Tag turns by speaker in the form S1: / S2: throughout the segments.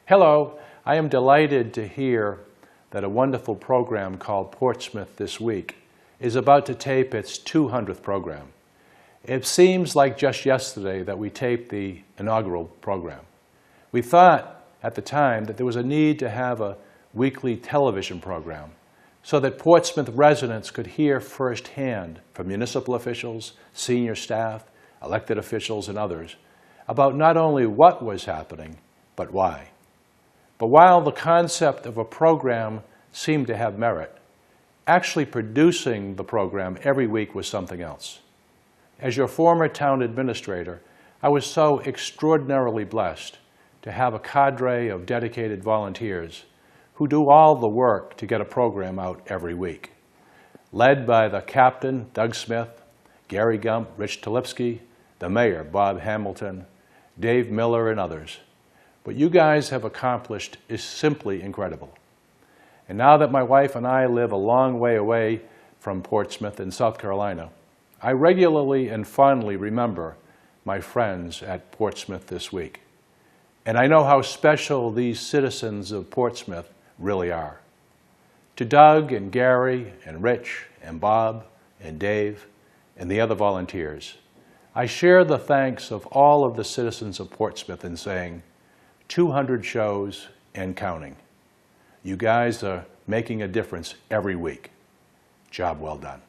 S1: Hello, I am delighted to hear that a wonderful program called Portsmouth This Week is about to tape its 200th program. It seems like just yesterday that we taped the inaugural program. We thought at the time that there was a need to have a weekly television program so that Portsmouth residents could hear firsthand from municipal officials, senior staff, elected officials, and others about not only what was happening, but why. But while the concept of a program seemed to have merit, actually producing the program every week was something else. As your former town administrator, I was so extraordinarily blessed to have a cadre of dedicated volunteers who do all the work to get a program out every week. Led by the captain, Doug Smith, Gary Gump, Rich Talipsky, the mayor, Bob Hamilton, Dave Miller, and others. What you guys have accomplished is simply incredible. And now that my wife and I live a long way away from Portsmouth in South Carolina, I regularly and fondly remember my friends at Portsmouth This Week. And I know how special these citizens of Portsmouth really are. To Doug and Gary and Rich and Bob and Dave and the other volunteers, I share the thanks of all of the citizens of Portsmouth in saying, 200 shows and counting. You guys are making a difference every week. Job well done.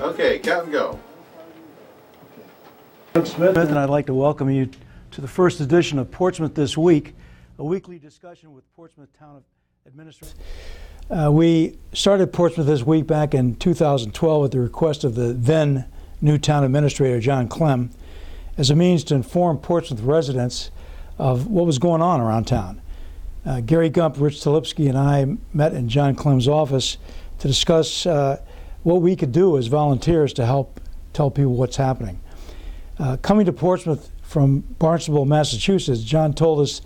S2: Okay, count and go.
S3: I'm Smith, and I'd like to welcome you to the first edition of Portsmouth This Week, a weekly discussion with Portsmouth Town Administrators. We started Portsmouth This Week back in 2012 at the request of the then new town administrator, John Clem, as a means to inform Portsmouth residents of what was going on around town. Gary Gump, Rich Talipsky, and I met in John Clem's office to discuss what we could do as volunteers to help tell people what's happening. Coming to Portsmouth from Barnstable, Massachusetts, John told us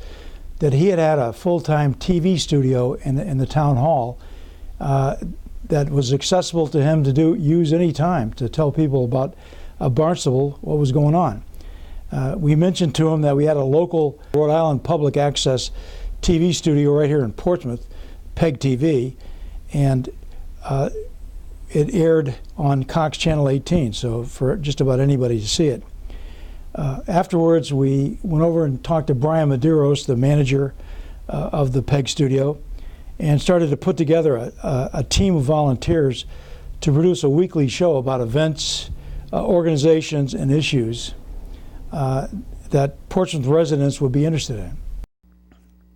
S3: that he had a full-time TV studio in the town hall that was accessible to him to use any time to tell people about Barnstable, what was going on. We mentioned to him that we had a local Rhode Island public access TV studio right here in Portsmouth, PEG TV, and it aired on Cox Channel 18, so for just about anybody to see it. Afterwards, we went over and talked to Brian Medeiros, the manager of the PEG studio, and started to put together a team of volunteers to produce a weekly show about events, organizations, and issues that Portsmouth residents would be interested in.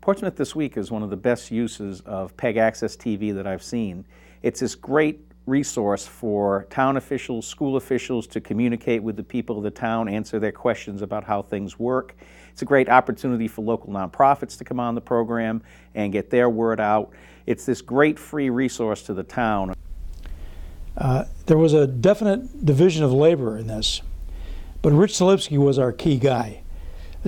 S4: Portsmouth This Week is one of the best uses of PEG Access TV that I've seen. It's this great resource for town officials, school officials to communicate with the people of the town, answer their questions about how things work. It's a great opportunity for local nonprofits to come on the program and get their word out. It's this great free resource to the town.
S3: There was a definite division of labor in this, but Rich Talipsky was our key guy,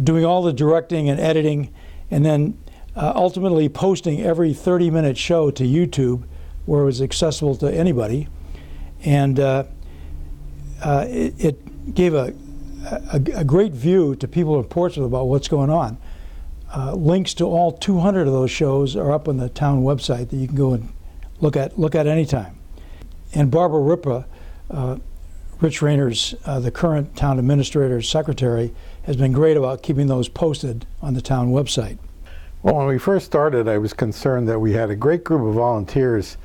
S3: doing all the directing and editing, and then ultimately posting every 30-minute show to YouTube where it was accessible to anybody, and it gave a great view to people in Portsmouth about what's going on. Links to all 200 of those shows are up on the town website that you can go and look at anytime. And Barbara Ripa, Rich Rayner's, the current town administrator's secretary, has been great about keeping those posted on the town website.
S5: Well, when we first started, I was concerned that we had a great group of volunteers,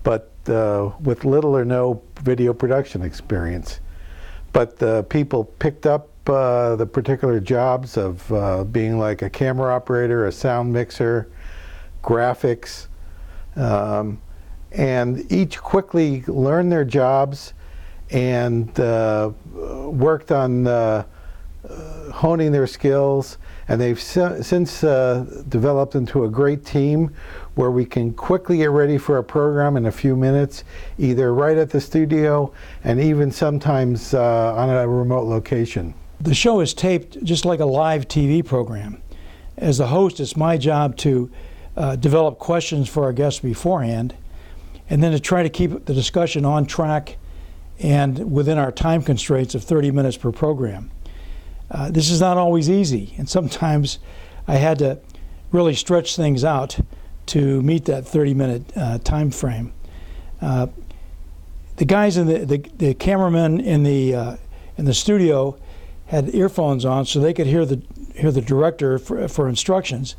S5: but with little or no video production experience. But the people picked up the particular jobs of being like a camera operator, a sound mixer, graphics, and each quickly learned their jobs and worked on honing their skills, and they've since developed into a great team where we can quickly get ready for a program in a few minutes, either right at the studio and even sometimes on a remote location.
S3: The show is taped just like a live TV program. As the host, it's my job to develop questions for our guests beforehand, and then to try to keep the discussion on track and within our time constraints of 30 minutes per program. This is not always easy, and sometimes I had to really stretch things out to meet that 30-minute time frame. The guys in the cameramen in the studio had earphones on so they could hear the director for instructions,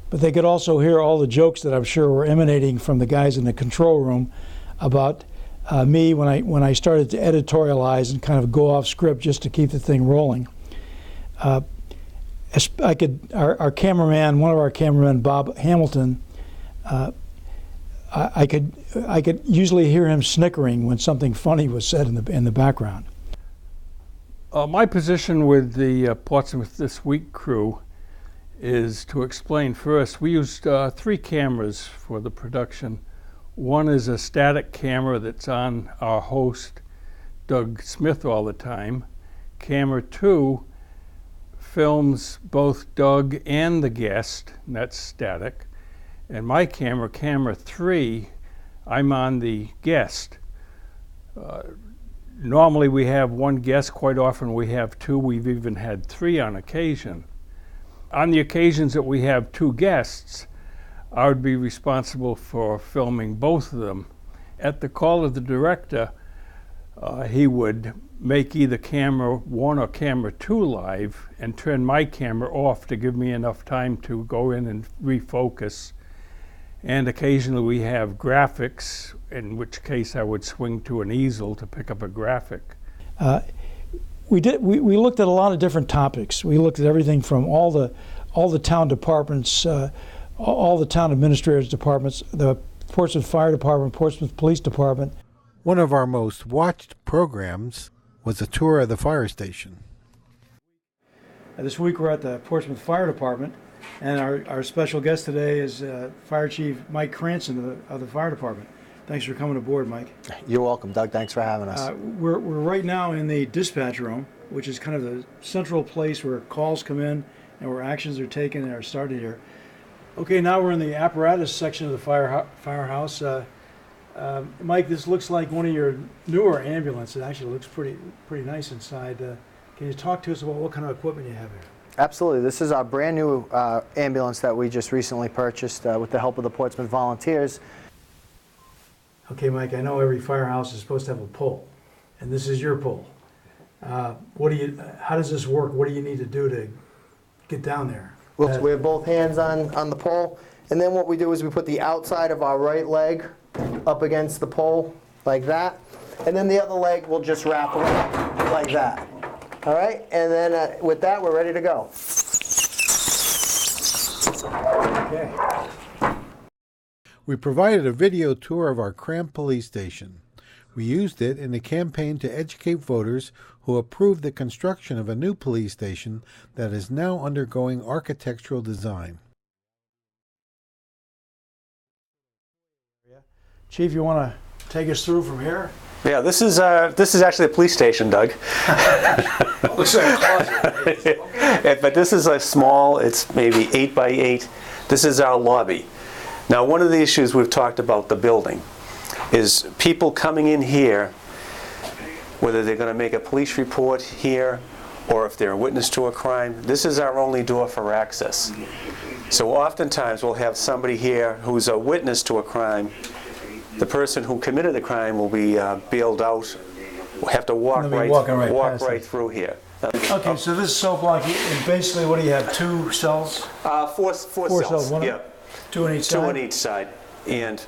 S3: but they could also hear all the jokes that I'm sure were emanating from the guys in the control room about me when I started to editorialize and kind of go off script just to keep the thing rolling. Our cameraman, one of our cameramen, Bob Hamilton, I could usually hear him snickering when something funny was said in the background.
S2: My position with the Portsmouth This Week crew is to explain first. We used 3 cameras for the production. One is a static camera that's on our host, Doug Smith, all the time. Camera 2 films both Doug and the guest, and that's static. And my camera, camera 3, I'm on the guest. Normally we have 1 guest, quite often we have 2, we've even had 3 on occasion. On the occasions that we have 2 guests, I would be responsible for filming both of them. At the call of the director, he would make either camera 1 or camera 2 live and turn my camera off to give me enough time to go in and refocus. And occasionally we have graphics, in which case I would swing to an easel to pick up a graphic.
S3: We looked at a lot of different topics. We looked at everything from all the town departments, all the town administrators' departments, the Portsmouth Fire Department, Portsmouth Police Department.
S5: One of our most watched programs was a tour of the fire station.
S3: This week we're at the Portsmouth Fire Department, and our special guest today is Fire Chief Mike Cranston of the Fire Department. Thanks for coming aboard, Mike.
S6: You're welcome, Doug. Thanks for having us.
S3: We're right now in the dispatch room, which is kind of the central place where calls come in and where actions are taken and are started here. Okay, now we're in the apparatus section of the firehouse. Mike, this looks like one of your newer ambulances. It actually looks pretty nice inside. Can you talk to us about what kind of equipment you have here?
S6: Absolutely. This is our brand new ambulance that we just recently purchased with the help of the Portsmouth volunteers.
S3: Okay, Mike, I know every firehouse is supposed to have a pole, and this is your pole. How does this work? What do you need to do to get down there?
S6: Well, we have both hands on the pole, and then what we do is we put the outside of our right leg up against the pole like that, and then the other leg will just wrap around like that. All right, and then with that, we're ready to go.
S3: Okay.
S5: We provided a video tour of our cramped police station. We used it in a campaign to educate voters who approved the construction of a new police station that is now undergoing architectural design.
S3: Chief, you want to take us through from here?
S7: Yeah, this is actually a police station, Doug.
S3: Looks like a closet.
S7: Okay. But this is a small, it's maybe 8 by 8. This is our lobby. Now, one of the issues we've talked about the building is people coming in here, whether they're going to make a police report here or if they're a witness to a crime, this is our only door for access. So oftentimes we'll have somebody here who's a witness to a crime. The person who committed the crime will be bailed out. We'll have to walk right through here.
S3: Okay, so this is cell block, and basically what do you have, 2 cells?
S7: Four cells.
S3: One,
S7: yeah.
S3: 2 on each side?
S7: 2 on each side. And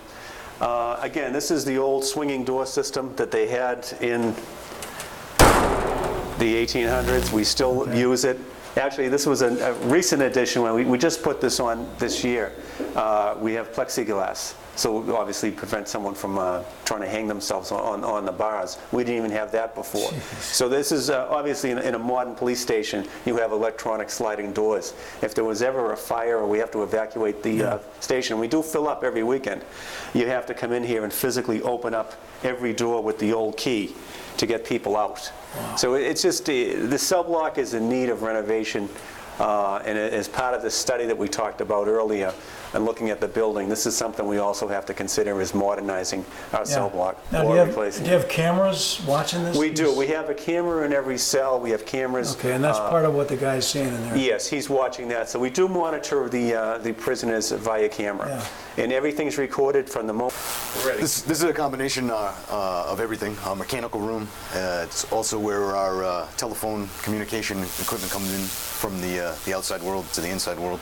S7: again, this is the old swinging door system that they had in the 1800s. We still use it. Actually, this was a recent addition when we just put this on this year. We have plexiglass So obviously prevent someone from trying to hang themselves on the bars. We didn't even have that before. So this is obviously in a modern police station, you have electronic sliding doors. If there was ever a fire or we have to evacuate the station, and we do fill up every weekend, you have to come in here and physically open up every door with the old key to get people out. Wow. So it's just, the cell block is in need of renovation, and as part of the study that we talked about earlier, and looking at the building, this is something we also have to consider is modernizing our cell block
S3: now,
S7: or replacing
S3: do you have cameras watching this?
S7: We do. We have a camera in every cell. We have cameras.
S3: Okay, and that's part of what the guy's seeing in there.
S7: Yes, he's watching that. So we do monitor the prisoners via camera.
S3: Yeah.
S7: And everything's recorded from the moment.
S8: This is a combination of everything. Our mechanical room. It's also where our telephone communication equipment comes in from the outside world to the inside world.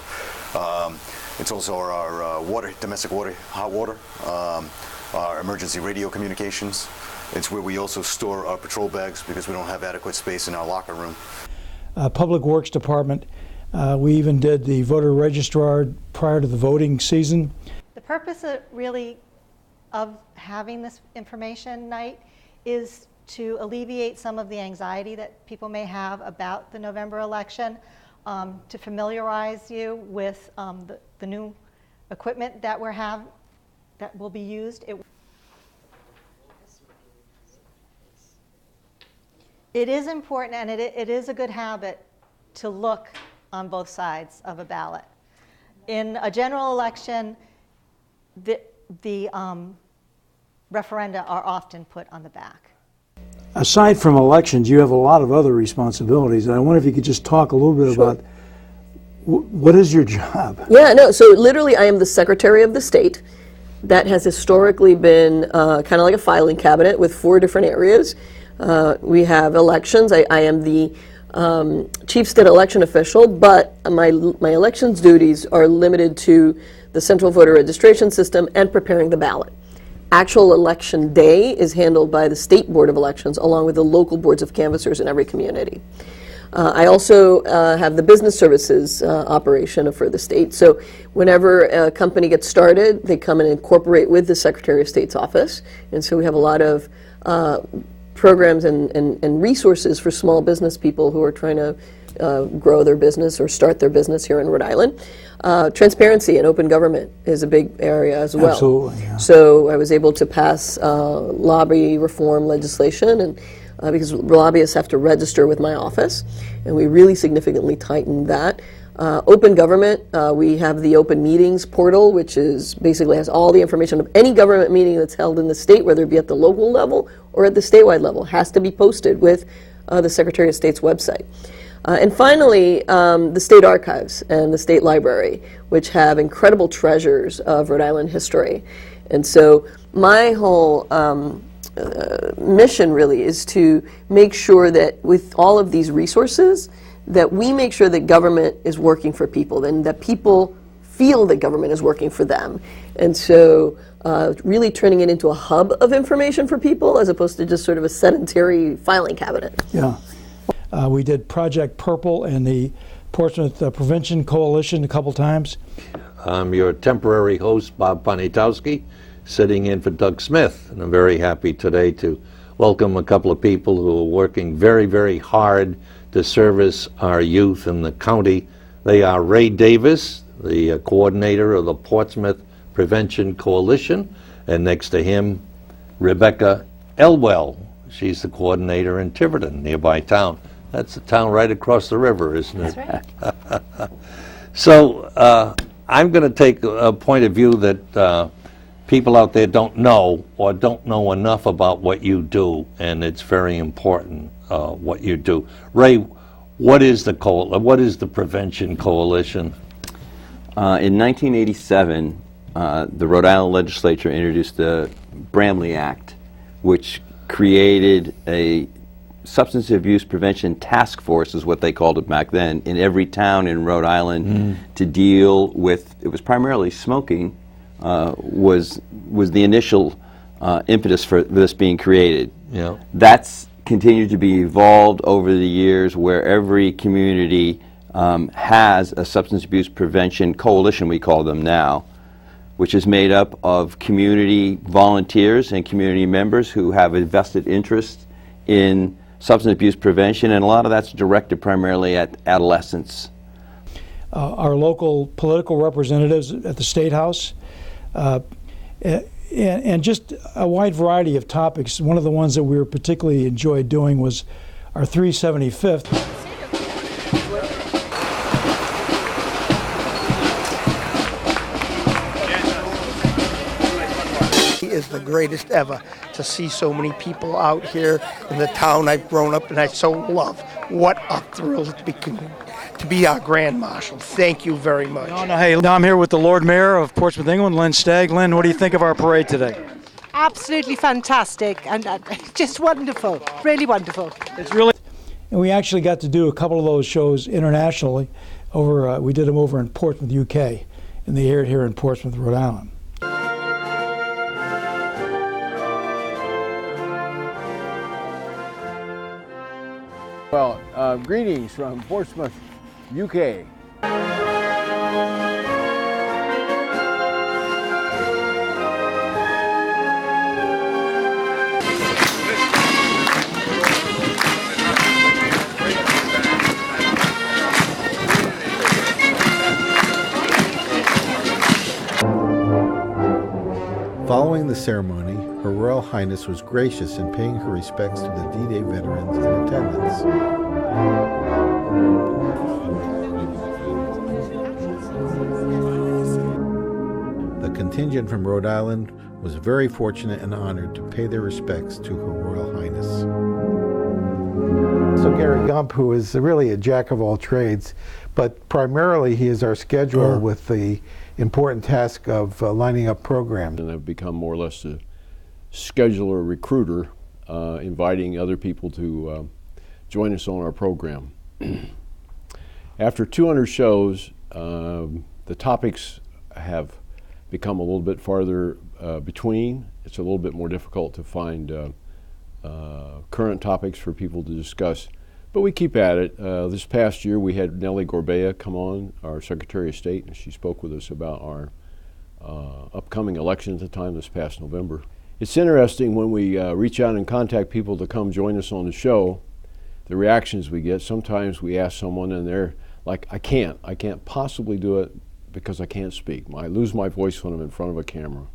S8: It's also our water, domestic water, hot water, our emergency radio communications. It's where we also store our patrol bags because we don't have adequate space in our locker room.
S3: Public Works Department, we even did the voter registrar prior to the voting season.
S9: The purpose of having this information night is to alleviate some of the anxiety that people may have about the November election, to familiarize you with the new equipment that that will be used. It is important, and it is a good habit to look on both sides of a ballot. In a general election, the referenda are often put on the back.
S3: Aside from elections, you have a lot of other responsibilities, and I wonder if you could just talk a little bit about what is your job?
S10: Yeah, no, so literally I am the Secretary of the State. That has historically been kind of like a filing cabinet with 4 different areas. We have elections. I am the chief state election official, but my elections duties are limited to the central voter registration system and preparing the ballot. Actual election day is handled by the State Board of Elections along with the local boards of canvassers in every community. I also have the business services operation for the state. So whenever a company gets started, they come and incorporate with the Secretary of State's office. And so we have a lot of programs and resources for small business people who are trying to grow their business or start their business here in Rhode Island. Transparency and open government is a big area as well.
S3: Absolutely, yeah.
S10: So I was able to pass lobby reform legislation, and because lobbyists have to register with my office, and we really significantly tightened that. Open government, we have the open meetings portal, which is basically has all the information of any government meeting that's held in the state, whether it be at the local level or at the statewide level, has to be posted with the Secretary of State's website. And finally, the state archives and the state library, which have incredible treasures of Rhode Island history. And so my whole mission really is to make sure that with all of these resources, that we make sure that government is working for people and that people feel that government is working for them. And so really turning it into a hub of information for people as opposed to just sort of a sedentary filing cabinet.
S3: Yeah. We did Project Purple and the Portsmouth Prevention Coalition a couple times.
S11: I'm your temporary host, Bob Poniatowski, sitting in for Doug Smith. And I'm very happy today to welcome a couple of people who are working very, very hard to service our youth in the county. They are Ray Davis, the coordinator of the Portsmouth Prevention Coalition, and next to him, Rebecca Elwell. She's the coordinator in Tiverton, nearby town. That's the town right across the river, isn't it?
S9: That's right.
S11: So I'm going to take a point of view that people out there don't know or don't know enough about what you do, and it's very important what you do. Ray, what is the Prevention Coalition?
S12: In 1987, the Rhode Island legislature introduced the Bramley Act, which created a substance abuse prevention task force, is what they called it back then, in every town in Rhode Island to deal with, it was primarily smoking, was the initial impetus for this being created.
S11: Yeah.
S12: That's continued to be evolved over the years, where every community has a substance abuse prevention coalition, we call them now, which is made up of community volunteers and community members who have a vested interest in substance abuse prevention, and a lot of that's directed primarily at adolescents.
S3: Our local political representatives at the State House, and just a wide variety of topics. One of the ones that we particularly enjoyed doing was our 375th.
S13: Is the greatest ever to see so many people out here in the town I've grown up and I so love. What a thrill to be our Grand Marshal. Thank you very much.
S3: Hey, now I'm here with the Lord Mayor of Portsmouth, England, Lynn Stagg. Lynn, what do you think of our parade today?
S14: Absolutely fantastic and just wonderful, really wonderful.
S3: It's really, and we actually got to do a couple of those shows internationally. We did them over in Portsmouth, UK, and they aired here in Portsmouth, Rhode Island.
S15: Well, greetings from Portsmouth, UK.
S5: Following the ceremony, Her Royal Highness was gracious in paying her respects to the D-Day veterans in attendance. The contingent from Rhode Island was very fortunate and honored to pay their respects to Her Royal Highness. So Gary Gump, who is really a jack of all trades, but primarily he is our scheduler with the important task of lining up programs.
S16: And I've become more or less a scheduler recruiter, inviting other people to join us on our program. After 200 shows, the topics have become a little bit farther between. It's a little bit more difficult to find current topics for people to discuss, but we keep at it. This past year we had Nellie Gorbea come on, our Secretary of State, and she spoke with us about our upcoming election at the time this past November. It's interesting when we reach out and contact people to come join us on the show, the reactions we get. Sometimes we ask someone and they're like, I can't possibly do it because I can't speak. I lose my voice when I'm in front of a camera.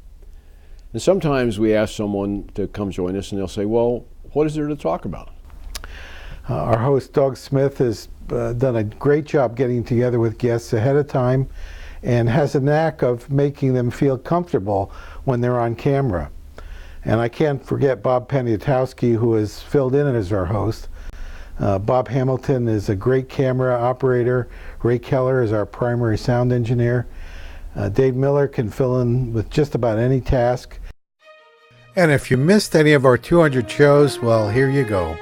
S16: And sometimes we ask someone to come join us and they'll say, well, what is there to talk about?
S5: Our host, Doug Smith, has done a great job getting together with guests ahead of time and has a knack of making them feel comfortable when they're on camera. And I can't forget Bob Poniatowski, who has filled in as our host. Bob Hamilton is a great camera operator. Ray Keller is our primary sound engineer. Dave Miller can fill in with just about any task. And if you missed any of our 200 shows, well, here you go.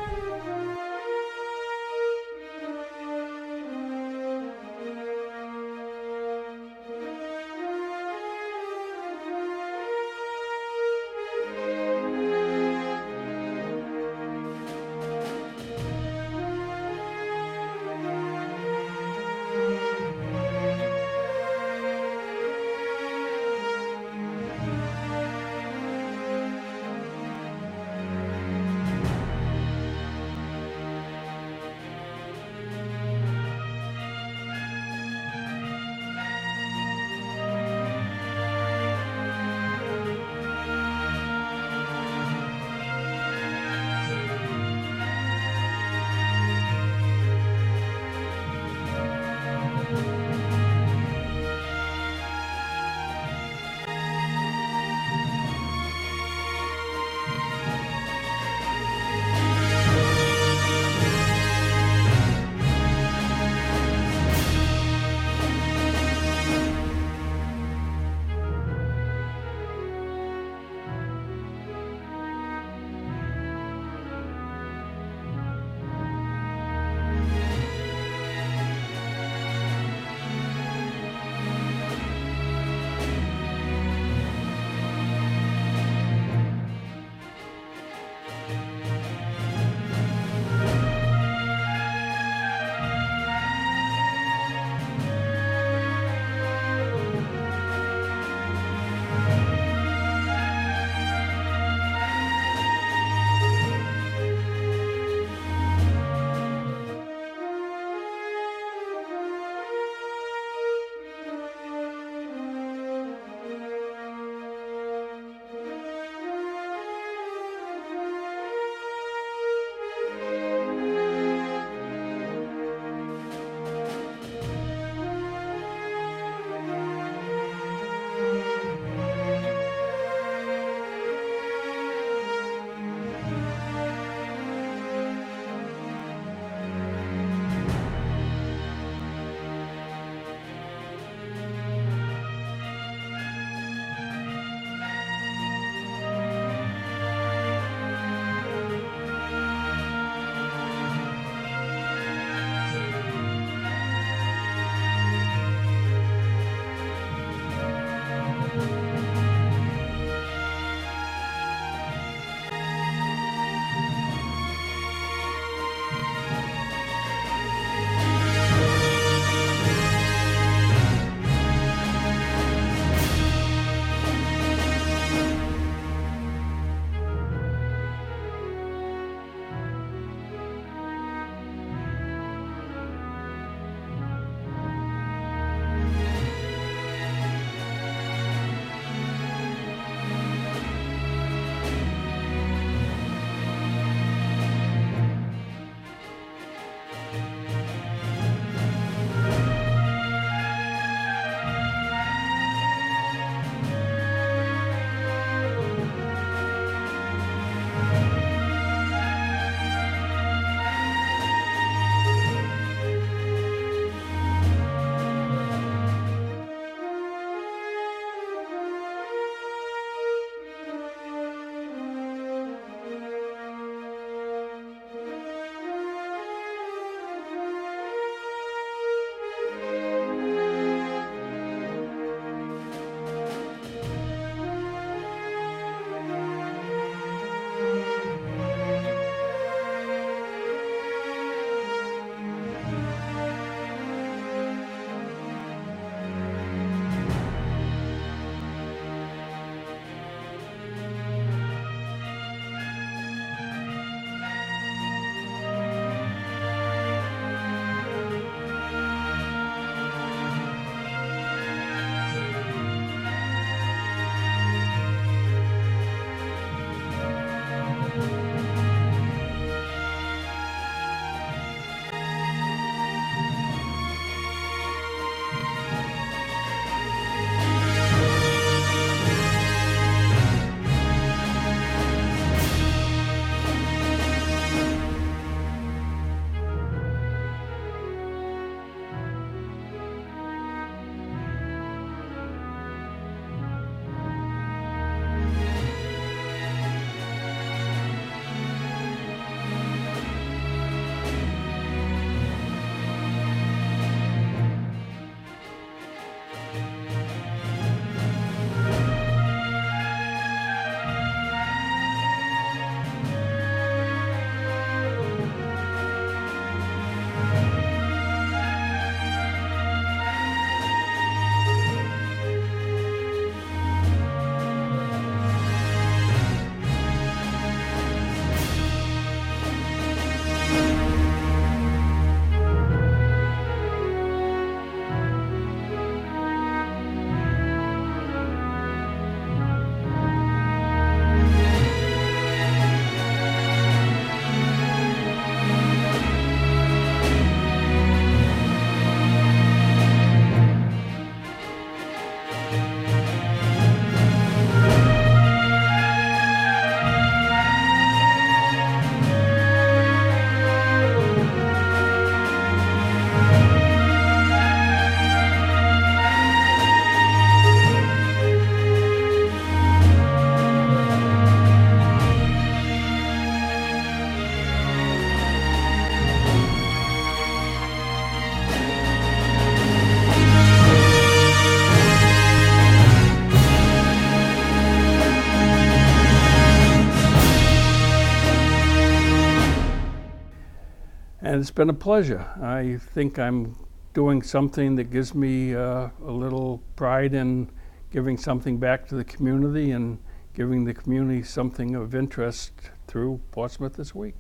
S2: And it's been a pleasure. I think I'm doing something that gives me a little pride in giving something back to the community and giving the community something of interest through Portsmouth This Week.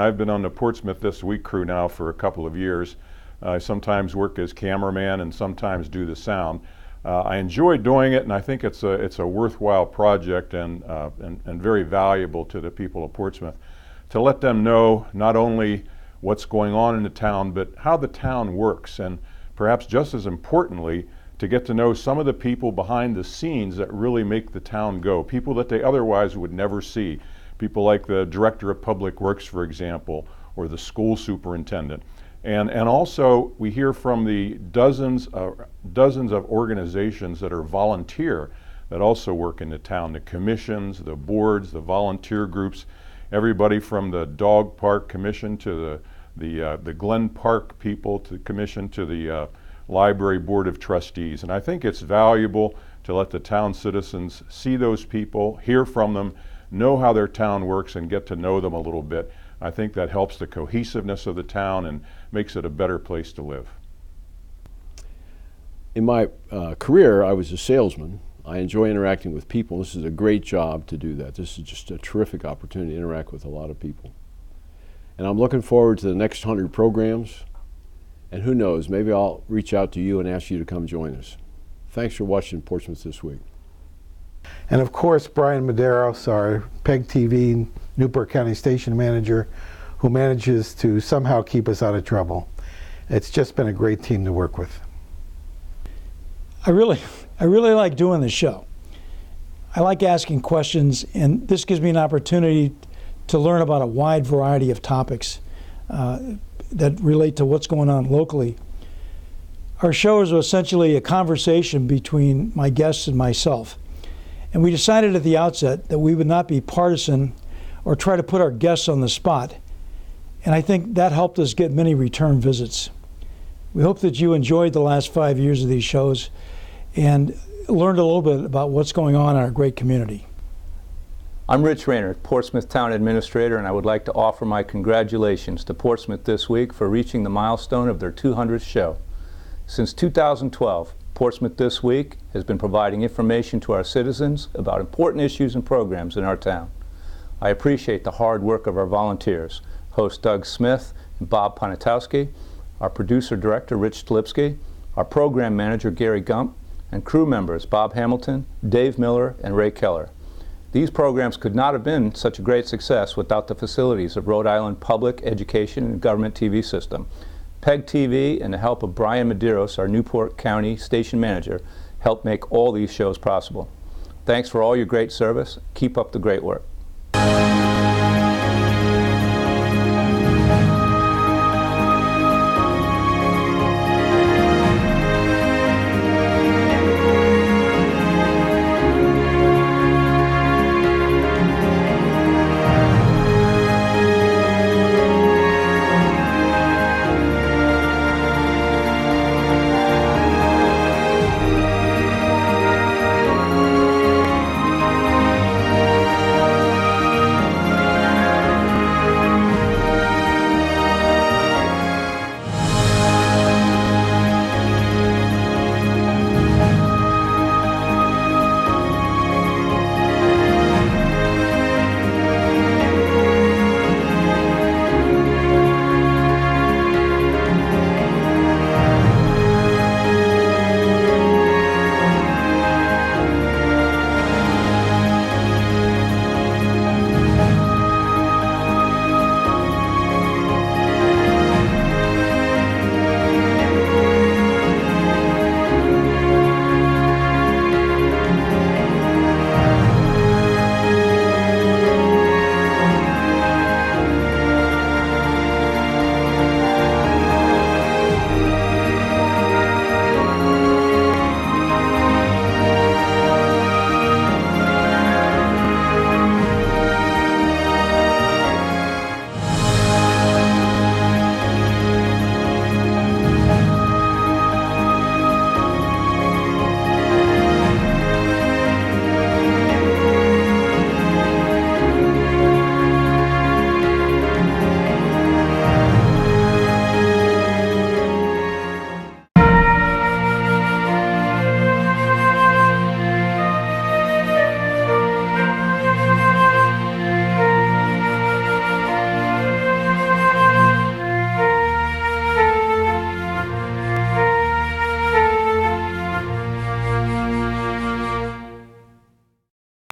S17: I've been on the Portsmouth This Week crew now for a couple of years. I sometimes work as cameraman and sometimes do the sound. I enjoy doing it, and I think it's a worthwhile project and very valuable to the people of Portsmouth to let them know not only what's going on in the town, but how the town works, and perhaps just as importantly, to get to know some of the people behind the scenes that really make the town go, people that they otherwise would never see. People like the Director of Public Works, for example, or the school superintendent. And also, we hear from the dozens of organizations that are volunteer that also work in the town, the commissions, the boards, the volunteer groups, everybody from the Dog Park Commission to the Glen Park people to the commission to the Library Board of Trustees. And I think it's valuable to let the town citizens see those people, hear from them, know how their town works, and get to know them a little bit. I think that helps the cohesiveness of the town and makes it a better place to live.
S16: In my career, I was a salesman. I enjoy interacting with people. This is a great job to do that. This is just a terrific opportunity to interact with a lot of people. And I'm looking forward to the next 100 programs. And who knows, maybe I'll reach out to you and ask you to come join us. Thanks for watching Portsmouth This Week.
S5: And of course, Brian Medeiros, our PEG TV Newport County Station Manager, who manages to somehow keep us out of trouble. It's just been a great team to work with.
S3: I really like doing this show. I like asking questions, and this gives me an opportunity to learn about a wide variety of topics that relate to what's going on locally. Our show is essentially a conversation between my guests and myself. And we decided at the outset that we would not be partisan or try to put our guests on the spot. And I think that helped us get many return visits. We hope that you enjoyed the last 5 years of these shows and learned a little bit about what's going on in our great community.
S1: I'm Rich Rayner, Portsmouth Town Administrator, and I would like to offer my congratulations to Portsmouth This Week for reaching the milestone of their 200th show. Since 2012, Portsmouth This Week has been providing information to our citizens about important issues and programs in our town. I appreciate the hard work of our volunteers, host Doug Smith and Bob Ponitowski, our producer-director Rich Stlipsky, our program manager Gary Gump, and crew members Bob Hamilton, Dave Miller, and Ray Keller. These programs could not have been such a great success without the facilities of Rhode Island Public Education and Government TV System. PEG TV and the help of Brian Medeiros, our Newport County Station Manager, helped make all these shows possible. Thanks for all your great service. Keep up the great work.